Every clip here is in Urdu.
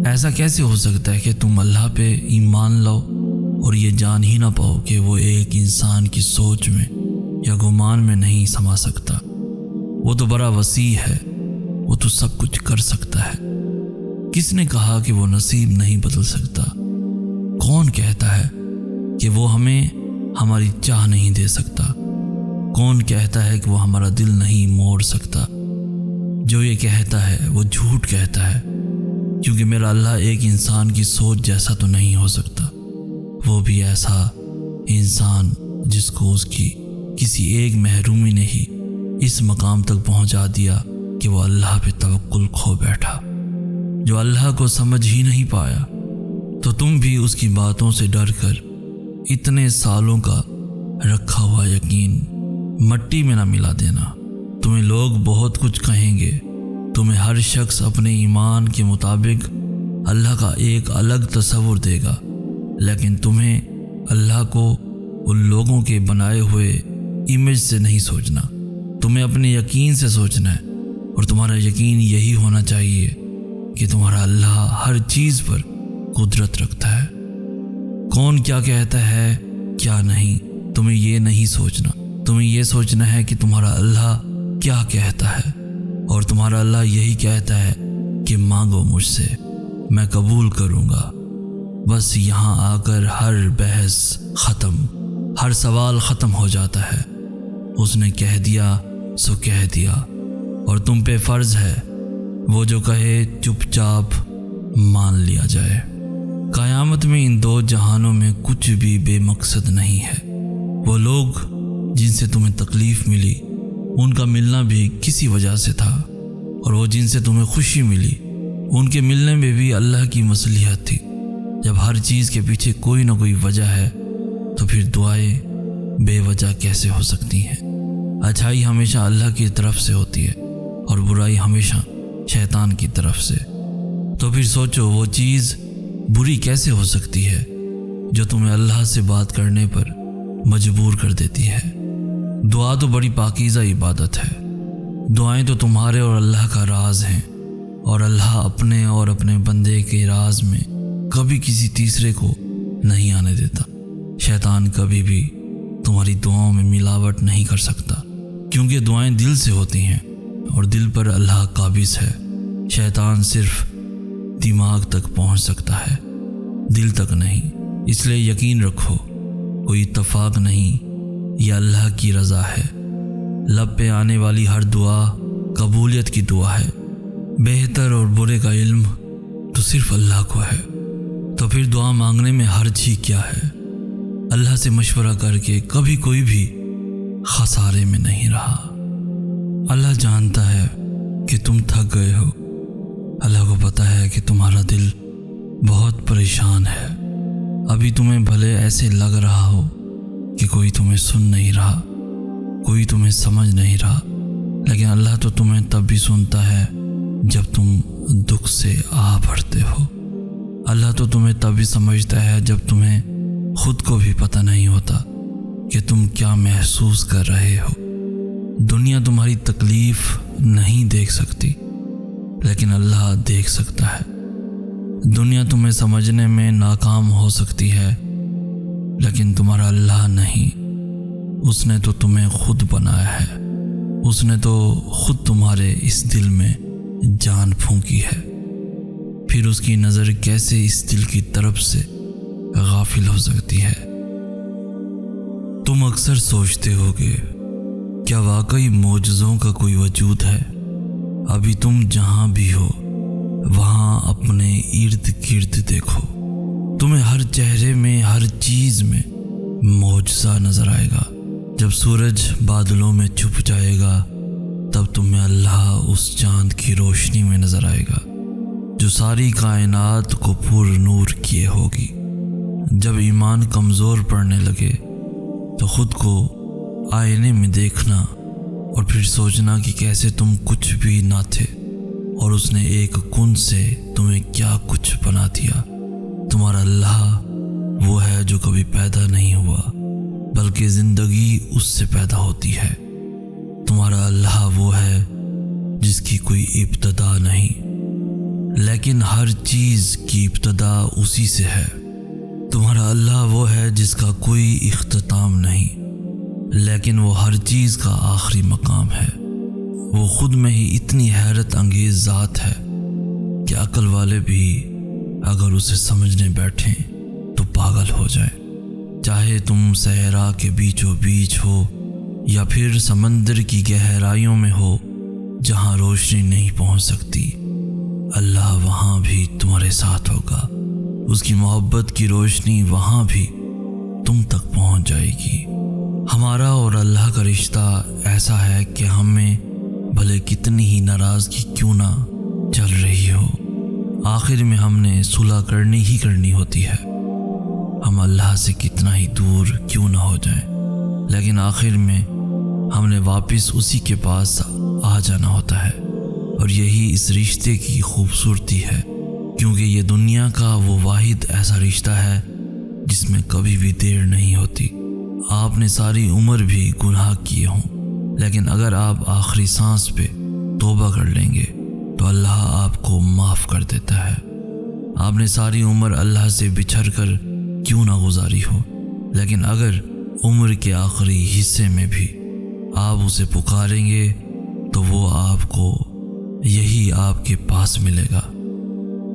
ایسا کیسے ہو سکتا ہے کہ تم اللہ پہ ایمان لاؤ اور یہ جان ہی نہ پاؤ کہ وہ ایک انسان کی سوچ میں یا گمان میں نہیں سما سکتا؟ وہ تو بڑا وسیع ہے، وہ تو سب کچھ کر سکتا ہے۔ کس نے کہا کہ وہ نصیب نہیں بدل سکتا؟ کون کہتا ہے کہ وہ ہمیں ہماری چاہ نہیں دے سکتا؟ کون کہتا ہے کہ وہ ہمارا دل نہیں موڑ سکتا؟ جو یہ کہتا ہے وہ جھوٹ کہتا ہے، کیونکہ میرا اللہ ایک انسان کی سوچ جیسا تو نہیں ہو سکتا۔ وہ بھی ایسا انسان جس کو اس کی کسی ایک محرومی نے ہی اس مقام تک پہنچا دیا کہ وہ اللہ پہ توکل کھو بیٹھا، جو اللہ کو سمجھ ہی نہیں پایا۔ تو تم بھی اس کی باتوں سے ڈر کر اتنے سالوں کا رکھا ہوا یقین مٹی میں نہ ملا دینا۔ تمہیں لوگ بہت کچھ کہیں گے، تمہیں ہر شخص اپنے ایمان کے مطابق اللہ کا ایک الگ تصور دے گا، لیکن تمہیں اللہ کو ان لوگوں کے بنائے ہوئے امیج سے نہیں سوچنا، تمہیں اپنے یقین سے سوچنا ہے، اور تمہارا یقین یہی ہونا چاہیے کہ تمہارا اللہ ہر چیز پر قدرت رکھتا ہے۔ کون کیا کہتا ہے کیا نہیں، تمہیں یہ نہیں سوچنا، تمہیں یہ سوچنا ہے کہ تمہارا اللہ کیا کہتا ہے، اور تمہارا اللہ یہی کہتا ہے کہ مانگو مجھ سے، میں قبول کروں گا۔ بس یہاں آ کر ہر بحث ختم، ہر سوال ختم ہو جاتا ہے۔ اس نے کہہ دیا سو کہہ دیا، اور تم پہ فرض ہے وہ جو کہے چپ چاپ مان لیا جائے۔ قیامت میں ان دو جہانوں میں کچھ بھی بے مقصد نہیں ہے۔ وہ لوگ جن سے تمہیں تکلیف ملی ان کا ملنا بھی کسی وجہ سے تھا، اور وہ جن سے تمہیں خوشی ملی ان کے ملنے میں بھی اللہ کی مصلحت تھی۔ جب ہر چیز کے پیچھے کوئی نہ کوئی وجہ ہے تو پھر دعائیں بے وجہ کیسے ہو سکتی ہیں؟ اچھائی ہمیشہ اللہ کی طرف سے ہوتی ہے اور برائی ہمیشہ شیطان کی طرف سے۔ تو پھر سوچو وہ چیز بری کیسے ہو سکتی ہے جو تمہیں اللہ سے بات کرنے پر مجبور کر دیتی ہے؟ دعا تو بڑی پاکیزہ عبادت ہے۔ دعائیں تو تمہارے اور اللہ کا راز ہیں، اور اللہ اپنے اور اپنے بندے کے راز میں کبھی کسی تیسرے کو نہیں آنے دیتا۔ شیطان کبھی بھی تمہاری دعاؤں میں ملاوٹ نہیں کر سکتا، کیونکہ دعائیں دل سے ہوتی ہیں اور دل پر اللہ قابض ہے۔ شیطان صرف دماغ تک پہنچ سکتا ہے، دل تک نہیں۔ اس لیے یقین رکھو کوئی اتفاق نہیں، یہ اللہ کی رضا ہے۔ لب پہ آنے والی ہر دعا قبولیت کی دعا ہے۔ بہتر اور برے کا علم تو صرف اللہ کو ہے۔ تو پھر دعا مانگنے میں حرج ہی کیا ہے؟ اللہ سے مشورہ کر کے کبھی کوئی بھی خسارے میں نہیں رہا۔ اللہ جانتا ہے کہ تم تھک گئے ہو، اللہ کو پتہ ہے کہ تمہارا دل بہت پریشان ہے۔ ابھی تمہیں بھلے ایسے لگ رہا ہو کہ کوئی تمہیں سن نہیں رہا، کوئی تمہیں سمجھ نہیں رہا، لیکن اللہ تو تمہیں تب بھی سنتا ہے جب تم دکھ سے آہ بھرتے ہو۔ اللہ تو تمہیں تب بھی سمجھتا ہے جب تمہیں خود کو بھی پتہ نہیں ہوتا کہ تم کیا محسوس کر رہے ہو۔ دنیا تمہاری تکلیف نہیں دیکھ سکتی، لیکن اللہ دیکھ سکتا ہے۔ دنیا تمہیں سمجھنے میں ناکام ہو سکتی ہے، لیکن تمہارا اللہ نہیں۔ اس نے تو تمہیں خود بنایا ہے، اس نے تو خود تمہارے اس دل میں جان پھونکی ہے۔ پھر اس کی نظر کیسے اس دل کی طرف سے غافل ہو سکتی ہے؟ تم اکثر سوچتے ہوگے کیا واقعی معجزوں کا کوئی وجود ہے؟ ابھی تم جہاں بھی ہو وہاں اپنے ارد گرد دیکھو، تمہیں ہر چہرے میں ہر چیز میں معجزہ نظر آئے گا۔ جب سورج بادلوں میں چھپ جائے گا تب تمہیں اللہ اس چاند کی روشنی میں نظر آئے گا جو ساری کائنات کو پر نور کیے ہوگی۔ جب ایمان کمزور پڑنے لگے تو خود کو آئینے میں دیکھنا اور پھر سوچنا کہ کیسے تم کچھ بھی نہ تھے اور اس نے ایک کن سے تمہیں کیا کچھ بنا دیا۔ تمہارا اللہ وہ ہے جو کبھی پیدا نہیں ہوا بلکہ زندگی اس سے پیدا ہوتی ہے۔ تمہارا اللہ وہ ہے جس کی کوئی ابتدا نہیں، لیکن ہر چیز کی ابتدا اسی سے ہے۔ تمہارا اللہ وہ ہے جس کا کوئی اختتام نہیں، لیکن وہ ہر چیز کا آخری مقام ہے۔ وہ خود میں ہی اتنی حیرت انگیز ذات ہے کہ عقل والے بھی اگر اسے سمجھنے بیٹھیں تو پاگل ہو جائیں۔ چاہے تم صحرا کے بیچوں بیچ ہو یا پھر سمندر کی گہرائیوں میں ہو جہاں روشنی نہیں پہنچ سکتی، اللہ وہاں بھی تمہارے ساتھ ہوگا۔ اس کی محبت کی روشنی وہاں بھی تم تک پہنچ جائے گی۔ ہمارا اور اللہ کا رشتہ ایسا ہے کہ ہمیں بھلے کتنی ہی ناراضگی کیوں نہ چل رہی ہو، آخر میں ہم نے صلح کرنی ہوتی ہے۔ ہم اللہ سے کتنا ہی دور کیوں نہ ہو جائیں، لیکن آخر میں ہم نے واپس اسی کے پاس آ جانا ہوتا ہے۔ اور یہی اس رشتے کی خوبصورتی ہے، کیونکہ یہ دنیا کا وہ واحد ایسا رشتہ ہے جس میں کبھی بھی دیر نہیں ہوتی۔ آپ نے ساری عمر بھی گناہ کیے ہوں، لیکن اگر آپ آخری سانس پہ توبہ کر لیں گے تو اللہ آپ کو معاف کر دیتا ہے۔ آپ نے ساری عمر اللہ سے بچھڑ کر کیوں نہ گزاری ہو، لیکن اگر عمر کے آخری حصے میں بھی آپ اسے پکاریں گے تو وہ آپ کو یہی آپ کے پاس ملے گا۔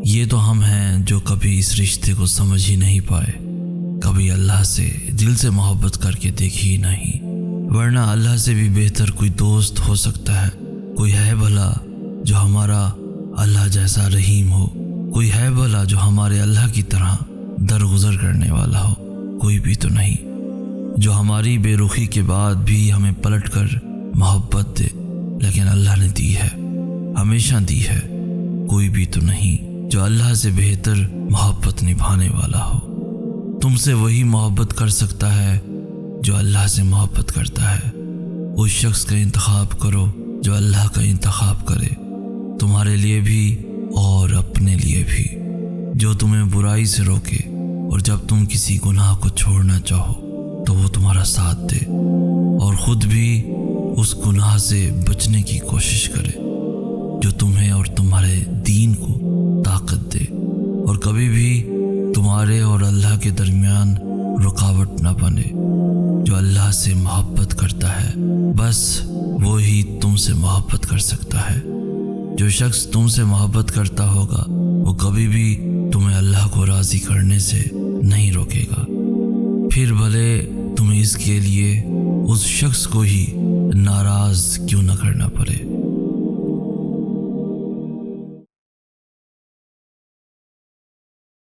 یہ تو ہم ہیں جو کبھی اس رشتے کو سمجھ ہی نہیں پائے، کبھی اللہ سے دل سے محبت کر کے دیکھی ہی نہیں، ورنہ اللہ سے بھی بہتر کوئی دوست ہو سکتا ہے؟ کوئی ہے بھلا جو ہمارا اللہ جیسا رحیم ہو؟ کوئی ہے بھلا جو ہمارے اللہ کی طرح درگزر کرنے والا ہو؟ کوئی بھی تو نہیں۔ جو ہماری بے رخی کے بعد بھی ہمیں پلٹ کر محبت دے، لیکن اللہ نے دی ہے، ہمیشہ دی ہے۔ کوئی بھی تو نہیں جو اللہ سے بہتر محبت نبھانے والا ہو۔ تم سے وہی محبت کر سکتا ہے جو اللہ سے محبت کرتا ہے۔ اس شخص کا انتخاب کرو جو اللہ کا انتخاب کرے، تمہارے لیے بھی اور اپنے لیے بھی، جو تمہیں برائی سے روکے، اور جب تم کسی گناہ کو چھوڑنا چاہو تو وہ تمہارا ساتھ دے، اور خود بھی اس گناہ سے بچنے کی کوشش کرے جو تمہیں اور تمہارے دین کو طاقت دے، اور کبھی بھی تمہارے اور اللہ کے درمیان رکاوٹ نہ بنے۔ جو اللہ سے محبت کرتا ہے بس وہی تم سے محبت کر سکتا ہے۔ جو شخص تم سے محبت کرتا ہوگا وہ کبھی بھی تمہیں اللہ کو راضی کرنے سے نہیں روکے گا، پھر بھلے تمہیں اس کے لیے اس شخص کو ہی ناراض کیوں نہ کرنا پڑے۔